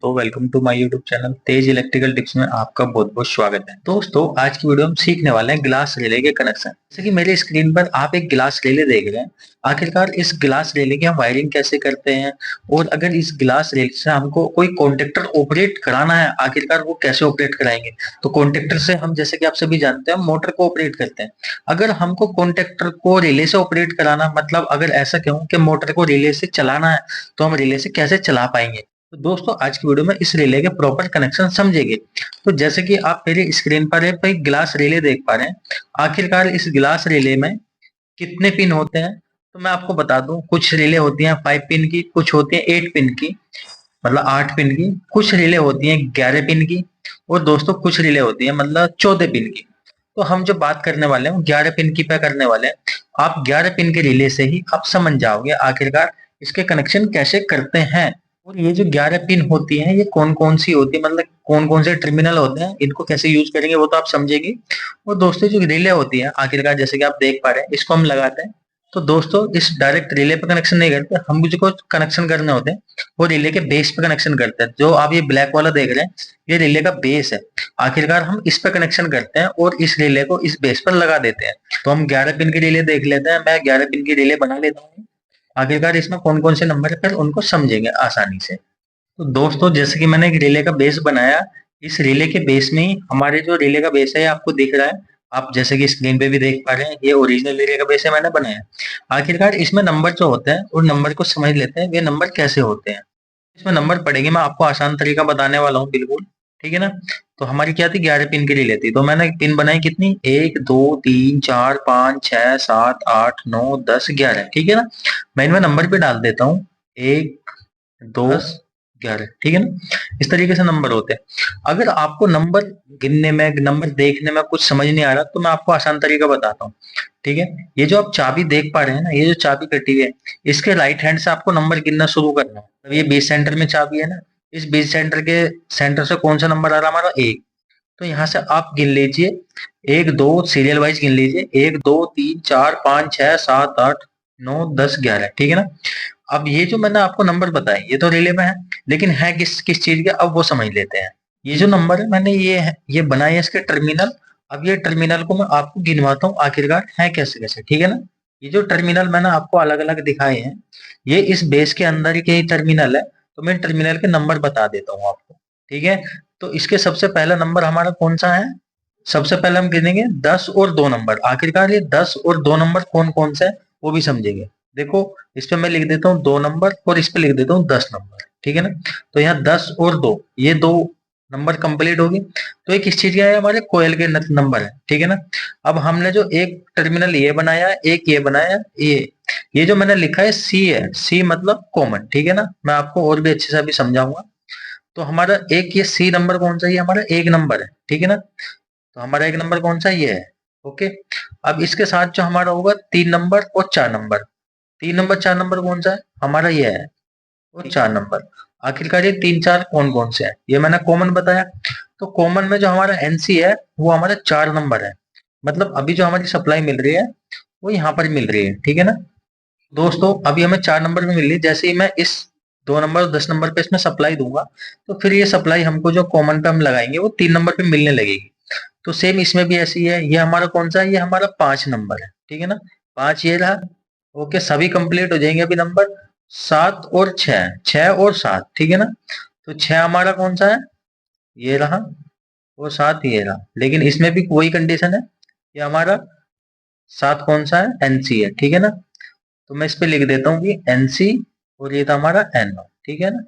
दोस्तों, welcome to my YouTube channel Tej electrical tips में आपका बहुत बहुत स्वागत है। दोस्तों, आज की वीडियो हम सीखने वाले हैं ग्लास रिले के कनेक्शन। जैसे कि मेरे स्क्रीन पर आप एक ग्लास रिले देख रहे हैं। आखिरकार इस ग्लास रिले की हम वायरिंग कैसे करते हैं, और अगर इस ग्लास रिले से हमको कोई कॉन्टेक्टर ऑपरेट कराना है, आखिरकार वो कैसे ऑपरेट कराएंगे। तो कॉन्टेक्टर से हम, जैसे कि आप सभी जानते हैं, मोटर को ऑपरेट करते हैं। अगर हमको कॉन्टेक्टर को रिले से ऑपरेट कराना, मतलब अगर ऐसा कहूँ कि मोटर को रिले से चलाना है, तो हम रिले से कैसे चला पाएंगे। तो दोस्तों, आज की वीडियो में इस रिले के प्रॉपर कनेक्शन समझेंगे। तो जैसे कि आप मेरी स्क्रीन पर एक ग्लास रिले देख पा रहे हैं। आखिरकार इस ग्लास रिले में कितने पिन होते हैं, तो मैं आपको बता दूं। कुछ रिले होती हैं 5 पिन की, कुछ होती हैं 8 पिन की, मतलब 8 पिन की। कुछ रिले होती हैं 11 पिन की, और दोस्तों कुछ रिले होती हैं मतलब 14 पिन की। तो हम जो बात करने वाले हैं 11 पिन की पे करने वाले हैं। आप 11 पिन के रिले से ही आप समझ जाओगे आखिरकार इसके कनेक्शन कैसे करते हैं। और ये जो 11 पिन होती हैं, ये कौन कौन सी होती है, मतलब कौन कौन से टर्मिनल होते हैं, इनको कैसे यूज करेंगे वो तो आप समझेंगे। और दोस्तों, जो रिले होती है आखिरकार, जैसे कि आप देख पा रहे हैं, इसको हम लगाते हैं। तो दोस्तों, इस डायरेक्ट रिले पे कनेक्शन नहीं करते हम, मुझको कनेक्शन करने होते हैं वो रिले के बेस पे कनेक्शन करते हैं। जो आप ये ब्लैक वाला देख रहे हैं, ये रिले का बेस है। आखिरकार हम इस पे कनेक्शन करते हैं और इस रिले को इस बेस पर लगा देते हैं। तो हम 11 पिन की रिले देख लेते हैं। मैं 11 पिन की रिले बना लेता हूँ। आखिरकार इसमें कौन कौन से नंबर है, फिर उनको समझेंगे आसानी से। तो दोस्तों, जैसे कि मैंने एक रिले का बेस बनाया, इस रिले के बेस में ही हमारे जो रिले का बेस है ये आपको दिख रहा है। आप जैसे कि स्क्रीन पे भी देख पा रहे हैं, ये ओरिजिनल रिले का बेस है, मैंने बनाया। आखिरकार इसमें नंबर जो होते हैं, उन नंबर को समझ लेते हैं, ये नंबर कैसे होते हैं। इसमें नंबर पड़ेंगे, मैं आपको आसान तरीका बताने वाला हूँ बिल्कुल। ठीक है ना। तो हमारी क्या थी, 11 पिन की रिले थी। तो मैंने पिन बनाई कितनी, 1 2 3 4 5 6 7 8 9 10 11। ठीक है ना। मैं इनमें नंबर भी डाल देता हूँ, 1 2 10 11। ठीक है ना। इस तरीके से नंबर होते हैं। अगर आपको नंबर गिनने में, नंबर देखने में कुछ समझ नहीं आ रहा, तो मैं आपको आसान तरीका बताता हूँ। ठीक है। ये जो आप चाबी देख पा रहे हैं ना, ये जो चाबी कटी है, इसके राइट हैंड से आपको नंबर गिनना शुरू करना है। तो ये बीच सेंटर में चाबी है ना, इस बीच सेंटर के सेंटर से कौन सा नंबर आ रहा है हमारा, 1। तो यहाँ से आप गिन लीजिए, 1 2 सीरियल वाइज गिन लीजिए, 1 2 3 4 5 6 7 8 9 10 11। ठीक है ना। अब ये जो मैंने आपको नंबर बताए, ये तो रिले में है, लेकिन है किस किस चीज के, अब वो समझ लेते हैं। ये जो नंबर है, मैंने ये बनाए हैं इसके टर्मिनल। अब ये टर्मिनल को मैं आपको गिनवाता हूँ आखिरकार है कैसे कैसे। ठीक है ना। ये जो टर्मिनल मैंने आपको अलग अलग दिखाए हैं, ये इस बेस के अंदर के ही टर्मिनल है। तो मैं टर्मिनल के नंबर बता देता हूँ आपको। ठीक है। तो इसके सबसे पहला नंबर हमारा कौन सा है, सबसे पहले हम गिनेंगे 10 और 2 नंबर। आखिरकार ये 10 और 2 नंबर कौन कौन से है वो भी समझेंगे। देखो, इस पे मैं लिख देता हूँ 2 नंबर, और इस पे लिख देता हूँ 10 नंबर। ठीक है ना। तो यहाँ 10 और 2, ये 2 नंबर कंप्लीट होगी। तो ये किस चीज का है, हमारे कोयल के नंबर है। ठीक है ना। अब हमने जो एक टर्मिनल ये बनाया, एक ये बनाया, ये जो मैंने लिखा है सी है, सी मतलब कॉमन। ठीक है ना। मैं आपको और भी अच्छे से अभी समझाऊंगा। तो हमारा एक ये सी नंबर कौन सा है, ये हमारा एक नंबर है। ठीक है ना। तो हमारा एक नंबर कौन सा, ये है। ओके। अब इसके साथ जो हमारा होगा 3 नंबर और 4 नंबर। 3 नंबर 4 नंबर कौन सा है, हमारा ये है, और 4 नंबर। आखिरकार ये 3 4 कौन कौन से है, ये मैंने कॉमन बताया। तो कॉमन में जो हमारा एनसी है, वो हमारा 4 नंबर है। मतलब अभी जो हमारी सप्लाई मिल रही है, वो यहाँ पर मिल रही है। ठीक है ना। दोस्तों, अभी हमें 4 नंबर में मिल रही है। जैसे ही मैं इस 2 नंबर और 10 नंबर पे इसमें सप्लाई दूंगा, तो फिर ये सप्लाई हमको जो कॉमन पे हम लगाएंगे, वो 3 नंबर पे मिलने लगेगी। तो सेम इसमें भी ऐसी है। ये हमारा कौन सा है, ये हमारा 5 नंबर है। ठीक है ना। 5 ये रहा। ओके, सभी कंप्लीट हो जाएंगे अभी नंबर। 7 और 6, 6 और 7। ठीक है ना। तो 6 हमारा कौन सा है, ये रहा, और 7 ये रहा। लेकिन इसमें भी वही कंडीशन है, ये हमारा 7 कौन सा है, एनसी है। ठीक है ना। तो मैं इस पे लिख देता हूँ कि एनसी, और ये था हमारा एनओ। ठीक है ना।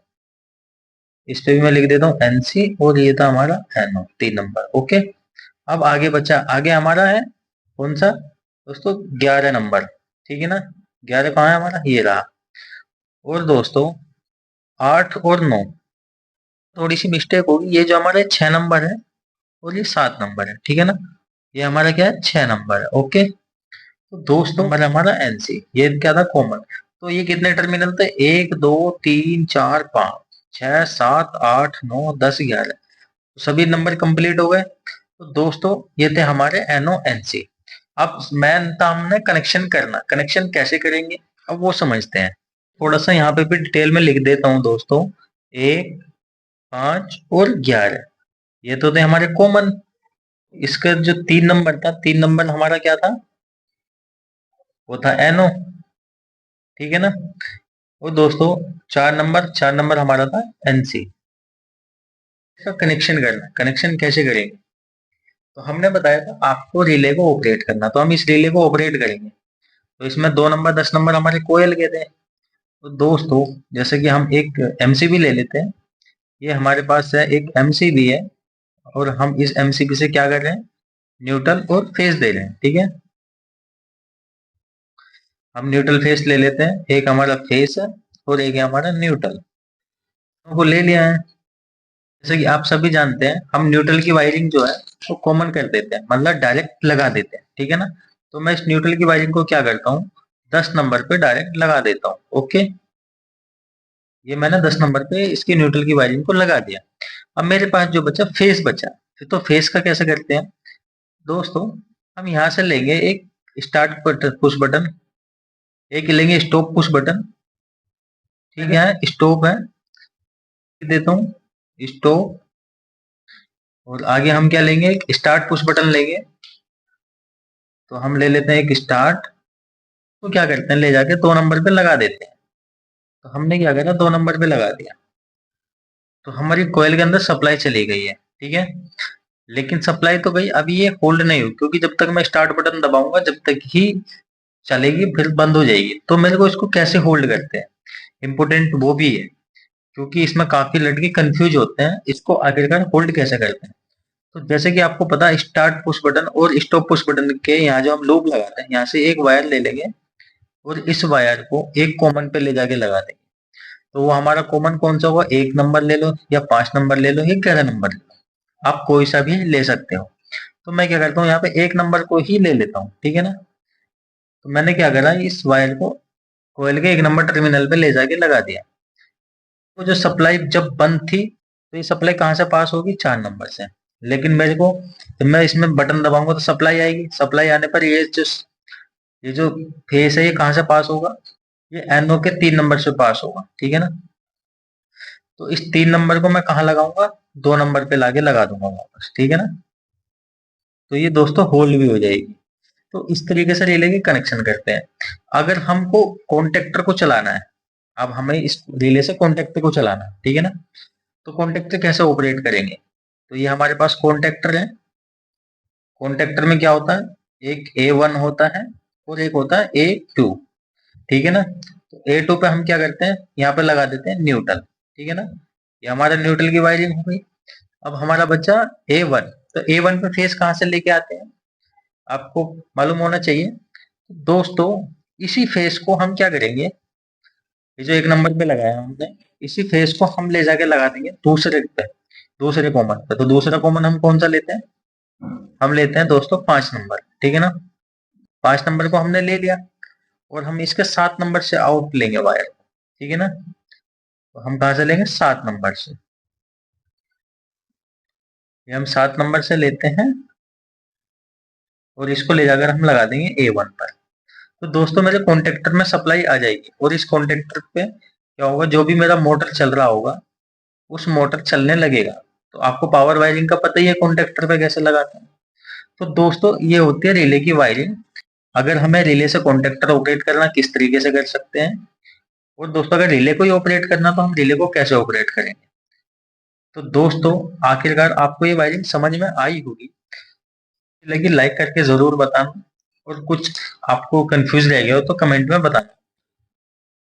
इस पे भी मैं लिख देता हूँ एनसी, और ये था हमारा एनओ, 3 नंबर। ओके। अब आगे बचा, आगे हमारा है कौन सा दोस्तों, 11 नंबर। ठीक है ना। 11 कहाँ है हमारा, ये रहा। और दोस्तों, 8 और 9, थोड़ी सी मिस्टेक होगी। ये जो हमारे 6 नंबर है, और ये 7 नंबर है। ठीक है ना। ये हमारा क्या है, 6 नंबर है। ओके। तो दोस्तों, नंबर है हमारा एनसी, ये क्या था, कॉमन। तो ये कितने टर्मिनल थे, 1 2 3 4 5 6 7 8 9 10 11। तो सभी नंबर कंप्लीट हो गए। तो दोस्तों, ये थे हमारे एनओ एनसी। अब मैन था हमने कनेक्शन करना, कनेक्शन कैसे करेंगे, अब वो समझते हैं। थोड़ा सा यहाँ पे भी डिटेल में लिख देता हूँ दोस्तों। 1 5 और 11, ये तो थे हमारे कॉमन। इसका जो 3 नंबर था, 3 नंबर हमारा क्या था, वो था NO, ठीक है ना। और दोस्तों 4 नंबर हमारा था NC। इसका कनेक्शन करना, कनेक्शन कैसे करेंगे, तो हमने बताया था आपको रिले को ऑपरेट करना, तो हम इस रिले को ऑपरेट करेंगे। तो इसमें 2 नंबर 10 नंबर हमारे कोयल के थे। तो दोस्तों जैसे कि हम एक MCB ले लेते हैं, ये हमारे पास है एक MCB है, और हम इस MCB से क्या कर रहे हैं, न्यूट्रल और फेस दे रहे हैं, ठीक है। हम न्यूट्रल फेस ले लेते हैं, एक हमारा फेस है और एक है हमारा न्यूट्रल, को ले लिया है। जैसे कि आप सभी जानते हैं, हम न्यूट्रल की वायरिंग जो है वो कॉमन कर देते हैं, मतलब डायरेक्ट लगा देते हैं, ठीक है ना। तो मैं इस न्यूट्रल की वायरिंग को क्या करता हूँ, 10 नंबर पे डायरेक्ट लगा देता हूँ। ओके, ये मैंने 10 नंबर पे इसकी न्यूट्रल की वायरिंग को लगा दिया। अब मेरे पास जो बचा फेस बचा, तो फेस का कैसे करते हैं दोस्तों, हम यहाँ से लेंगे एक स्टार्ट पुश बटन, एक लेंगे स्टॉप पुश बटन, ठीक है, स्टॉप है, देता हूँ स्टॉप, और आगे हम क्या लेंगे, एक स्टार्ट पुश बटन लेंगे। तो हम ले लेते हैं एक स्टार्ट, तो क्या करते हैं, ले जाके 2 नंबर पे लगा देते हैं। तो हमने क्या करा, 2 नंबर पे लगा दिया, तो हमारी कोयल के अंदर सप्लाई चली गई है, ठीक है। लेकिन सप्लाई तो गई, अभी ये होल्ड नहीं हुई, क्योंकि जब तक मैं स्टार्ट बटन दबाऊंगा जब तक ही चलेगी, फिर बंद हो जाएगी। तो मेरे को इसको कैसे होल्ड करते हैं, इम्पोर्टेंट वो भी है, क्योंकि इसमें काफी लड़के कंफ्यूज होते हैं, इसको आखिरकार होल्ड कैसे करते हैं। तो जैसे कि आपको पता है, स्टार्ट पुश बटन और स्टॉप पुश बटन के यहाँ जो हम लूप लगाते हैं, यहाँ से एक वायर ले लेंगे और इस वायर को एक कॉमन पे ले जाके लगा देंगे। तो वो हमारा कॉमन कौन सा होगा, 1 नंबर ले लो या 5 नंबर ले लो या 11 नंबर ले लो, आप कोई सा भी ले सकते हो। तो मैं क्या करता हूँ, यहाँ पे 1 नंबर को ही ले लेता हूँ, ठीक है ना। तो मैंने क्या करा, इस वायर को कोयल के 1 नंबर टर्मिनल पे ले जाके लगा दिया। तो जो सप्लाई जब बंद थी, तो ये सप्लाई कहाँ से पास होगी, 4 नंबर से। लेकिन मेरे को, जब मैं इसमें बटन दबाऊंगा तो सप्लाई आएगी, सप्लाई आने पर ये जो फेस है ये कहाँ से पास होगा, ये NO के 3 नंबर से पास होगा, ठीक है ना। तो इस 3 नंबर को मैं कहाँ लगाऊंगा, 2 नंबर पे लाके लगा दूंगा वापस, ठीक है ना। तो ये दोस्तों होल्ड भी हो जाएगी। तो इस तरीके से रिले के कनेक्शन करते हैं। अगर हमको कॉन्टेक्टर को चलाना है, अब हमें इस रिले से कॉन्टेक्टर को चलाना है, ठीक है ना। तो कॉन्टेक्टर कैसे ऑपरेट करेंगे, तो ये हमारे पास कॉन्टेक्टर है। कॉन्टेक्टर में क्या होता है, एक A1 होता है और एक होता है A2, ठीक है ना। तो A2 पे हम क्या करते हैं, यहाँ पे लगा देते हैं न्यूट्रल, ठीक है ना। ये हमारा न्यूट्रल की वायरिंग हो गई। अब हमारा बच्चा A1, तो A1 पे फेस कहाँ से लेके आते हैं, आपको मालूम होना चाहिए। दोस्तों इसी फेस को हम क्या करेंगे, ये जो 1 नंबर पे लगाया हमने, इसी फेस को हम ले जाके लगा देंगे दूसरे पे, दूसरे कॉमन पे। तो दूसरा कॉमन हम कौन सा लेते हैं, हम लेते हैं दोस्तों 5 नंबर, ठीक है ना। 5 नंबर को हमने ले लिया, और हम इसके 7 नंबर से आउट लेंगे वायर, ठीक है ना। तो हम कहाँ से लेंगे, 7 नंबर से, ये हम 7 नंबर से लेते हैं, और इसको ले जाकर हम लगा देंगे A1 पर। तो दोस्तों मेरे कॉन्टेक्टर में सप्लाई आ जाएगी, और इस कॉन्टेक्टर पे क्या होगा, जो भी मेरा मोटर चल रहा होगा उस मोटर चलने लगेगा। तो आपको पावर वायरिंग का पता ही है, कॉन्टेक्टर पे कैसे लगाते हैं। तो दोस्तों ये होती है रिले की वायरिंग। अगर हमें रिले से कॉन्टेक्टर ऑपरेट करना, किस तरीके से कर सकते हैं, और दोस्तों अगर रिले को ही ऑपरेट करना, तो हम रिले को कैसे ऑपरेट करेंगे। तो दोस्तों आखिरकार आपको ये वायरिंग समझ में आई होगी, लेकिन लाइक करके जरूर बताना, और कुछ आपको कंफ्यूज रह गया हो तो कमेंट में बताना।